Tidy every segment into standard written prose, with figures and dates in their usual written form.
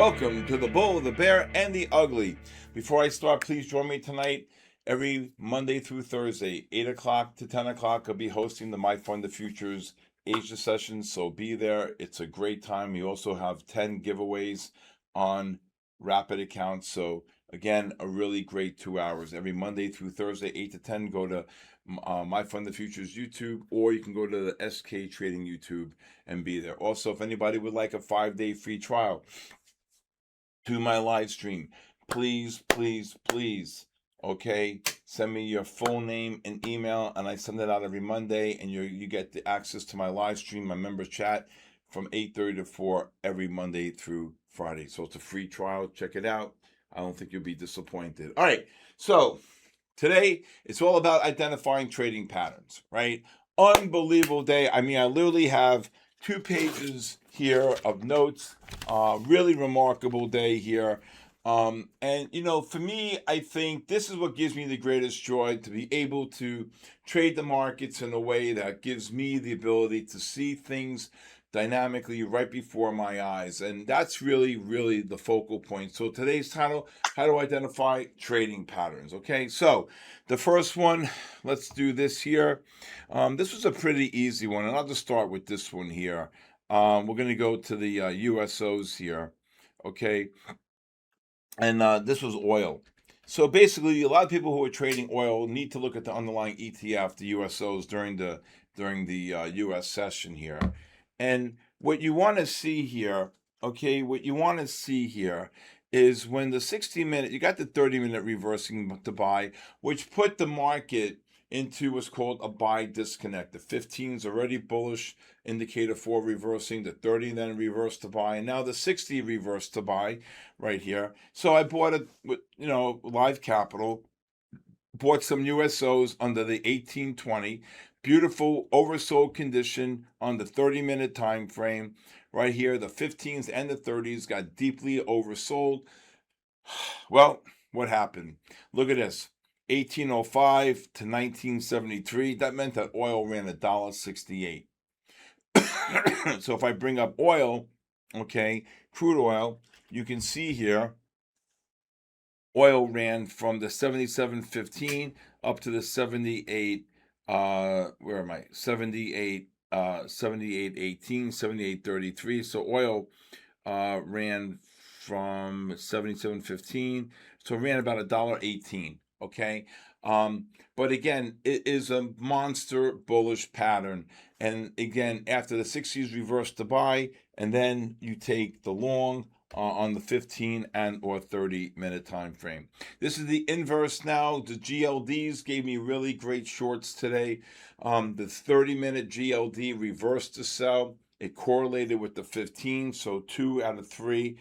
Welcome to the Bull, the Bear, and the Ugly. Before I start, please join me tonight. Every Monday through Thursday, 8 o'clock to 10 o'clock, I'll be hosting the My Fund the Futures Asia session, so be there. It's a great time. We also have 10 giveaways on Rapid accounts. So again, a really great 2 hours. Every Monday through Thursday, 8 to 10, go to My Fund the Futures YouTube, or you can go to the SK Trading YouTube and be there. Also, if anybody would like a 5-day free trial to my live stream, please, okay, send me your full name and email, and I send it out every Monday, and you get the access to my live stream, my members chat, from 8:30 to 4 every Monday through Friday. So it's a free trial. Check it out. I don't think you'll be disappointed. All right, so today it's all about identifying trading patterns, right? Unbelievable day. I mean, I literally have 2 pages here of notes. Really remarkable day here. And for me, I think this is what gives me the greatest joy, to be able to trade the markets in a way that gives me the ability to see things dynamically right before my eyes. And that's really, really the focal point. So today's title, how to identify trading patterns. Okay, so the first one, let's do this here. This was a pretty easy one, and I'll just start with this one here. We're going to go to the USOs here. Okay, and this was oil. So basically, a lot of people who are trading oil need to look at the underlying ETF, the USOs, during the US session here. And what you want to see here, okay, is when the 60-minute, you got the 30-minute reversing to buy, which put the market into what's called a buy disconnect. The 15 is already bullish indicator for reversing, the 30 then reversed to buy, and now the 60 reversed to buy right here. So I bought it with, live capital, bought some USOs under the 1820, beautiful oversold condition on the 30-minute time frame. Right here, the 15s and the 30s got deeply oversold. Well, what happened? Look at this. 1805 to 1973, that meant that oil ran $1.68. So if I bring up oil, okay, crude oil, you can see here, oil ran from the 77.15 up to the 78, 78, 78.18, 78.33. So oil ran from 77.15, so it ran about $1.18. Okay, but again, it is a monster bullish pattern. And again, after the 60s reverse to buy, and then you take the long on the 15 and or 30-minute time frame. This is the inverse now. The GLDs gave me really great shorts today. The 30-minute GLD reversed to sell. It correlated with the 15, so 2 out of 3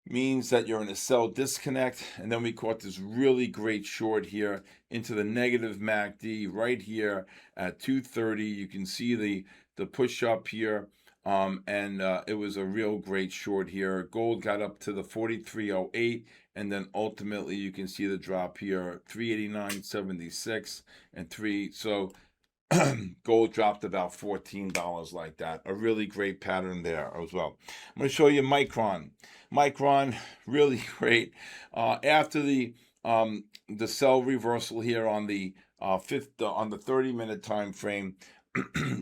means that you're in a sell disconnect. And then we caught this really great short here into the negative MACD right here at 230. You can see the push up here, and it was a real great short here. Gold got up to the 43.08, and then ultimately you can see the drop here, 389.76 and 3. So gold dropped about $14 like that. A really great pattern there as well. I'm going to show you Micron. Micron, really great. After the sell reversal here on the on the 30-minute time frame,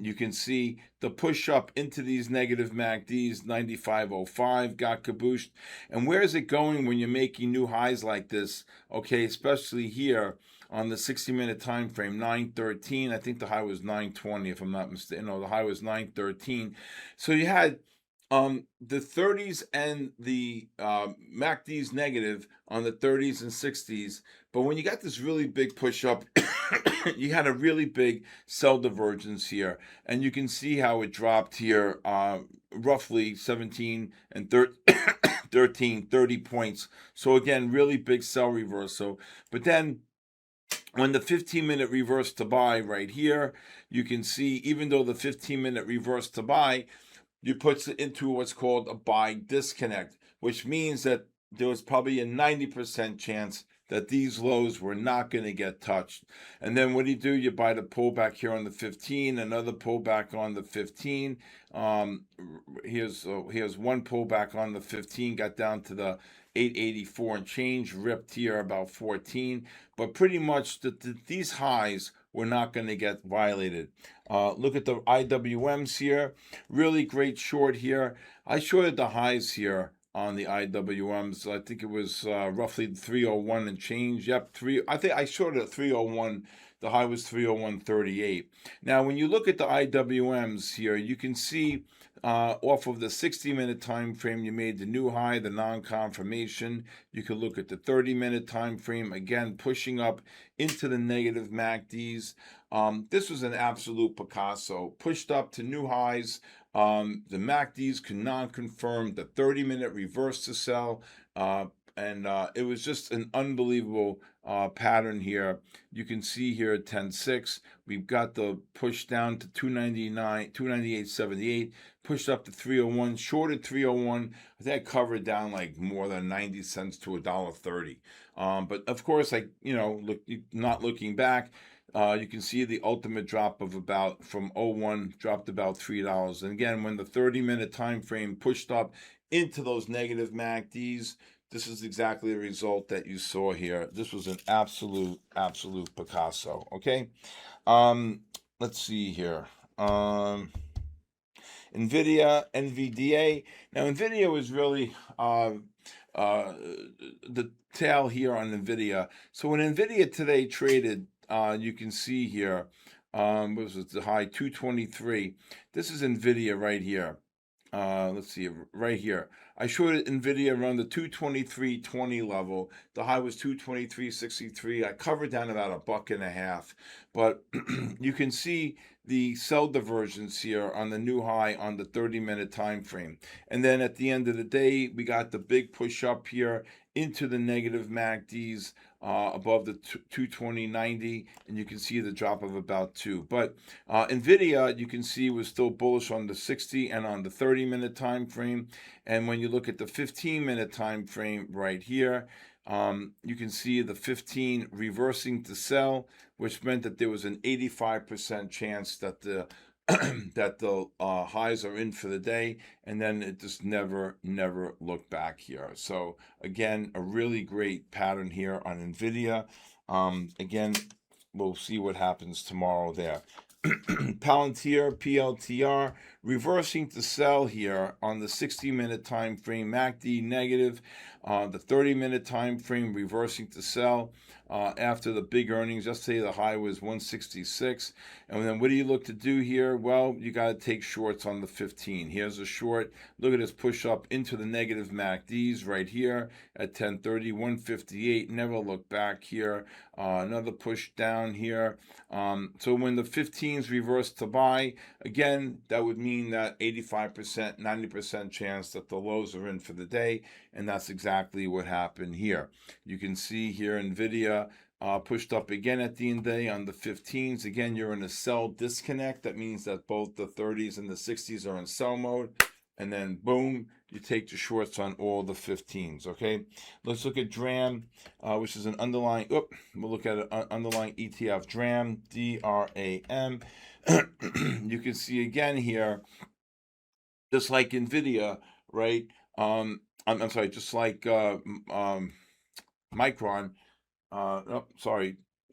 you can see the push up into these negative MACDs. 95.05 got kabooshed. And where is it going when you're making new highs like this? Okay, especially here on the 60-minute time frame, 913. I think the high was 920, if I'm not mistaken. No, the high was 913. So you had the 30s and the MACDs negative on the 30s and 60s. But when you got this really big push up, you had a really big sell divergence here. And you can see how it dropped here, roughly 17 and 13, 30 points. So again, really big sell reversal. But then when the 15-minute reverse to buy right here, you can see, even though the 15-minute reverse to buy, you put it into what's called a buy disconnect, which means that there was probably a 90% chance that these lows were not going to get touched. And then what do? You buy the pullback here on the 15, another pullback on the 15. Here's one pullback on the 15, got down to the 884 and change, ripped here about 14. But pretty much these highs were not going to get violated. Look at the IWMs here. Really great short here. I shorted the highs here on the IWMs. I think it was roughly 301 and change. Yep, I think I shorted at 301. The high was 301.38. Now, when you look at the IWMs here, you can see off of the 60-minute time frame, you made the new high, the non-confirmation. You can look at the 30-minute time frame, again, pushing up into the negative MACDs. This was an absolute Picasso. Pushed up to new highs. The MACDs could not confirm the 30-minute reverse to sell. And it was just an unbelievable pattern here. You can see here at 10.6, we've got the push down to 299, 298.78, pushed up to 301, shorted 301. I think I covered down like more than 90 cents to $1.30. But of course, not looking back, you can see the ultimate drop of about from 01 dropped about $3. And again, when the 30-minute time frame pushed up into those negative MACDs, this is exactly the result that you saw here. This was an absolute Picasso. Okay, let's see here. NVDA. Now, NVIDIA was really the tail here on NVIDIA. So when NVIDIA today traded, you can see here, what was it, the high 223. This is NVIDIA right here. Let's see, right here. I shorted NVIDIA around the 223.20 level. The high was 223.63. I covered down about $1.50. But you can see the sell divergence here on the new high on the 30-minute time frame. And then at the end of the day, we got the big push up here into the negative MACDs above the 220.90, and you can see the drop of about 2. But NVIDIA, you can see, was still bullish on the 60 and on the 30-minute time frame. And when you look at the 15-minute time frame right here, you can see the 15 reversing to sell, which meant that there was an 85% chance that the that the highs are in for the day, and then it just never looked back here. So again, a really great pattern here on NVIDIA. Again, we'll see what happens tomorrow there. Palantir, PLTR, reversing to sell here on the 60-minute time frame, MACD negative, the 30-minute time frame reversing to sell after the big earnings. Yesterday the high was 166, and then what do you look to do here? Well, you got to take shorts on the 15. Here's a short. Look at this push up into the negative MACDs right here at 10:30, 158. Never look back here. Another push down here. So when the 15s reverse to buy, again, that would mean that 85%, 90% chance that the lows are in for the day, and that's exactly what happened here. You can see here NVIDIA pushed up again at the end of the day on the 15s. Again, you're in a sell disconnect. That means that both the 30s and the 60s are in sell mode. And then, boom, you take the shorts on all the 15s, okay? Let's look at DRAM, which is an underlying, we'll look at an underlying ETF, DRAM, D-R-A-M. You can see again here, just like NVIDIA, right? I'm sorry, just like Micron, Micron,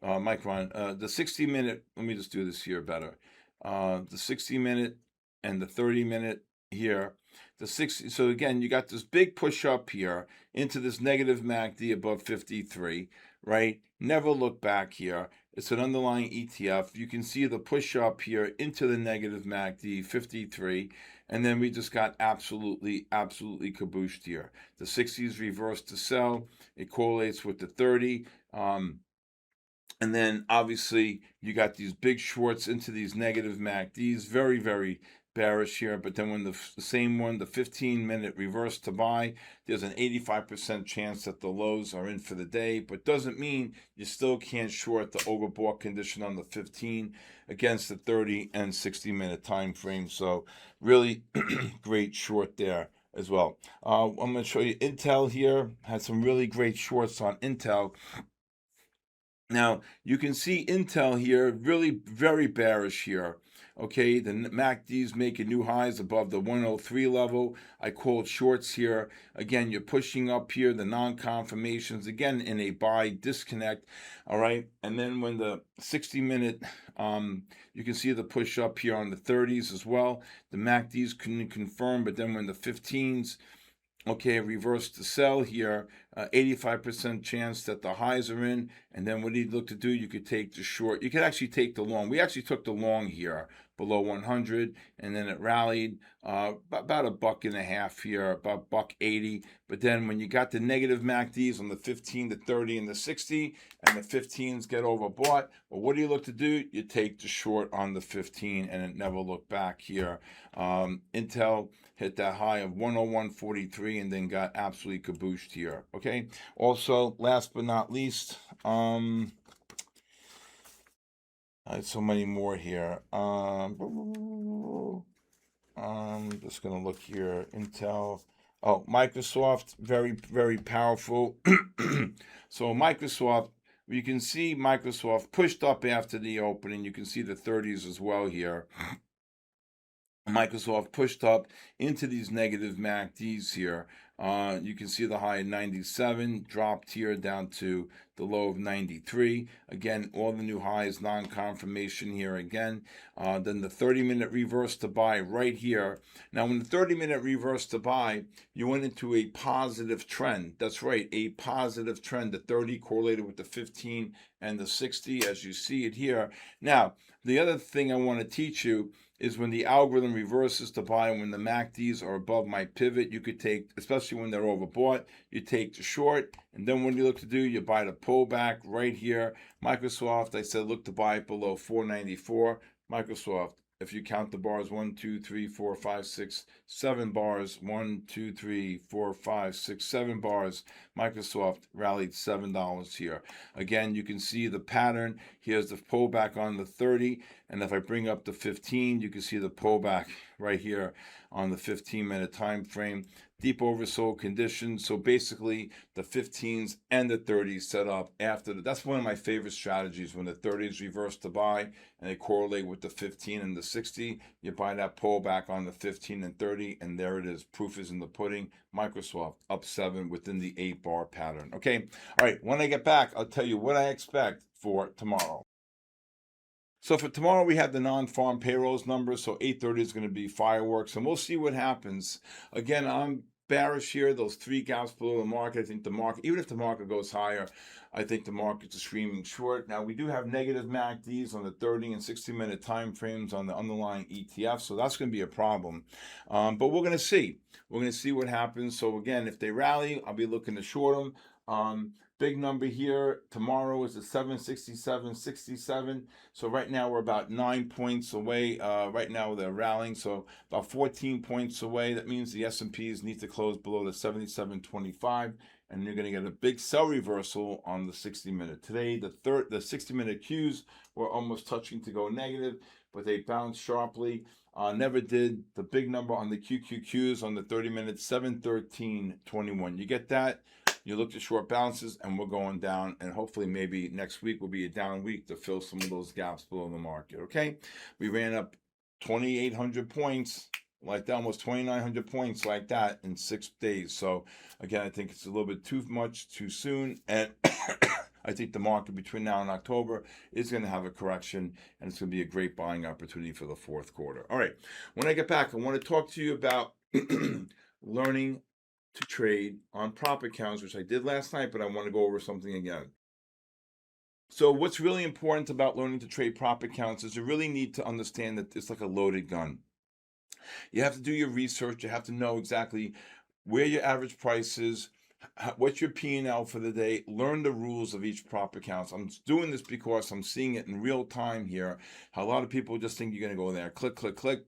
the 60-minute, let me just do this here better. The 60-minute and the 30-minute here, the 60. So again, you got this big push up here into this negative MACD above 53, right? Never look back here. It's an underlying ETF. You can see the push up here into the negative MACD 53, and then we just got absolutely cabooshed here. The 60s reversed to sell. It correlates with the 30. And then obviously you got these big shorts into these negative MACDs, very bearish here. But then when the same one, the 15-minute reverse to buy, there's an 85% chance that the lows are in for the day, but doesn't mean you still can't short the overbought condition on the 15 against the 30 and 60-minute time frame. So really great short there as well. I'm going to show you Intel here. Had some really great shorts on Intel. Now, you can see Intel here, really very bearish here. Okay, the MACD's making new highs above the 103 level. I called shorts here. Again, you're pushing up here, the non-confirmations, again, in a buy disconnect. All right, and then when the 60-minute, you can see the push up here on the 30s as well. The MACD's couldn't confirm, but then when the 15s, okay, reverse to sell here, 85% chance that the highs are in. And then what he'd look to do, you could take the short. You could actually take the long. We actually took the long here below 100, and then it rallied about $1.50 here, about $1.80. But then when you got the negative MACDs on the 15, the 30, and the 60, and the 15s get overbought, well, what do you look to do? You take the short on the 15, and it never looked back here. Intel hit that high of 101.43 and then got absolutely cabooshed here. Okay. Also, last but not least, I had so many more here. Just gonna look here. Intel. Oh, Microsoft, very, very powerful. So Microsoft, you can see Microsoft pushed up after the opening. You can see the 30s as well here. Microsoft pushed up into these negative MACDs here. You can see the high of 97, dropped here down to the low of 93. Again, all the new highs, non-confirmation here again. Then the 30-minute reverse to buy right here. Now, when the 30-minute reverse to buy, you went into a positive trend. That's right, a positive trend. The 30 correlated with the 15 and the 60, as you see it here. Now, the other thing I want to teach you is when the algorithm reverses to buy and when the MACDs are above my pivot, you could take, especially when they're overbought, you take the short. And then what do you look to do? You buy the pullback right here. Microsoft, I said, look to buy it below 494. Microsoft, if you count the bars, 1, 2, 3, 4, 5, 6, 7 bars, 1, 2, 3, 4, 5, 6, 7 bars. Microsoft rallied $7 here. Again, you can see the pattern. Here's the pullback on the 30, and if I bring up the 15, you can see the pullback right here on the 15-minute time frame. Deep oversold conditions. So basically, the 15s and the 30s set up after that's one of my favorite strategies. When the 30s reverse to buy and they correlate with the 15 and the 60, you buy that pullback on the 15 and 30, and there it is. Proof is in the pudding. Microsoft up 7 within the 8-bar pattern. Okay. All right. When I get back, I'll tell you what I expect for tomorrow. So for tomorrow, we have the non-farm payrolls numbers. So 8:30 is going to be fireworks, and we'll see what happens. Again, I'm bearish here. Those 3 gaps below the market. I think the market, even if the market goes higher, I think the market's a screaming short. Now, we do have negative MACDs on the 30 and 60-minute time frames on the underlying ETF, so that's going to be a problem. But we're going to see. We're going to see what happens. So again, if they rally, I'll be looking to short them. Big number here tomorrow is the 767.67. So right now we're about 9 points away. Right now they're rallying, so about 14 points away. That means the S&Ps need to close below the 77.25, and you're going to get a big sell reversal on the 60-minute. Today, the 60-minute Qs were almost touching to go negative, but they bounced sharply. Never did the big number on the QQQs on the 30-minute, 713.21. You get that? You look at short balances, and we're going down, and hopefully maybe next week will be a down week to fill some of those gaps below the market, okay? We ran up 2,800 points, like that, almost 2,900 points like that in 6 days. So, again, I think it's a little bit too much too soon, and I think the market between now and October is going to have a correction, and it's going to be a great buying opportunity for the fourth quarter. All right, when I get back, I want to talk to you about learning to trade on prop accounts, which I did last night, but I want to go over something again. So what's really important about learning to trade prop accounts is you really need to understand that it's like a loaded gun. You have to do your research. You have to know exactly where your average price is, what's your P&L for the day, learn the rules of each prop account. I'm doing this because I'm seeing it in real time here. How a lot of people just think you're going to go there, click, click, click,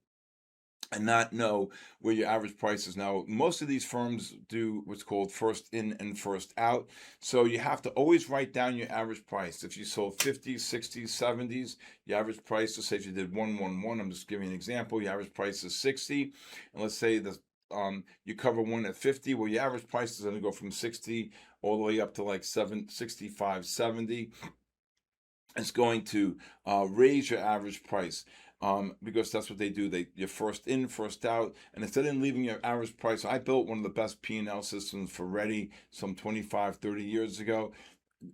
and not know where your average price is. Now, most of these firms do what's called first in and first out. So you have to always write down your average price. If you sold 50s, 60s, 70s, your average price, let's say if you did 111, I'm just giving an example, your average price is 60. And let's say the you cover one at 50, well, your average price is going to go from 60 all the way up to like 65, 70. It's going to raise your average price. Because that's what they do. You're first in, first out, and instead of leaving your average price, I built one of the best P&L systems for Ready some 25, 30 years ago.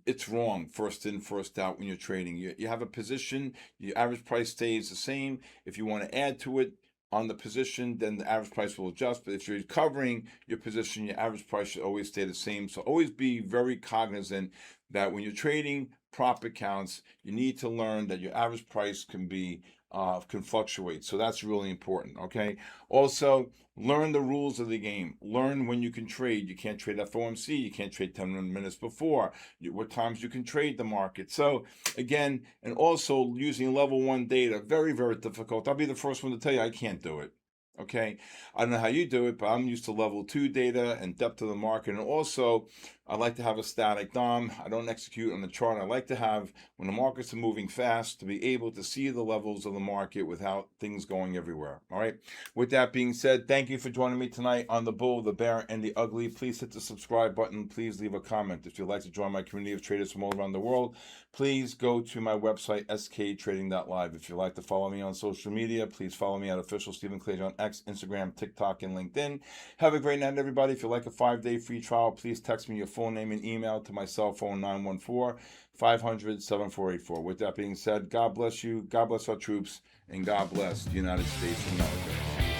It's wrong, first in, first out when you're trading. You have a position, your average price stays the same. If you want to add to it on the position, then the average price will adjust. But if you're covering your position, your average price should always stay the same. So always be very cognizant that when you're trading prop accounts, you need to learn that your average price can fluctuate. So that's really important. Okay. Also, learn the rules of the game. Learn when you can trade. You can't trade FOMC. You can't trade 10 minutes before. What times you can trade the market. So again, and also using level 1 data, very, very difficult. I'll be the first one to tell you I can't do it. Okay, I don't know how you do it, but I'm used to level 2 data and depth of the market. And also, I like to have a static DOM. I don't execute on the chart. I like to have, when the markets are moving fast, to be able to see the levels of the market without things going everywhere. All right. With that being said, thank you for joining me tonight on The Bull, the Bear, and the Ugly. Please hit the subscribe button. Please leave a comment. If you'd like to join my community of traders from all around the world, please go to my website, sktrading.live. If you'd like to follow me on social media, please follow me at official Stephen Kalayjian on X, Instagram, TikTok, and LinkedIn. Have a great night, everybody. If you'd like a 5-day free trial, please text me your full name and email to my cell phone, 914-500-7484. With that being said, God bless you, God bless our troops, and God bless the United States of America.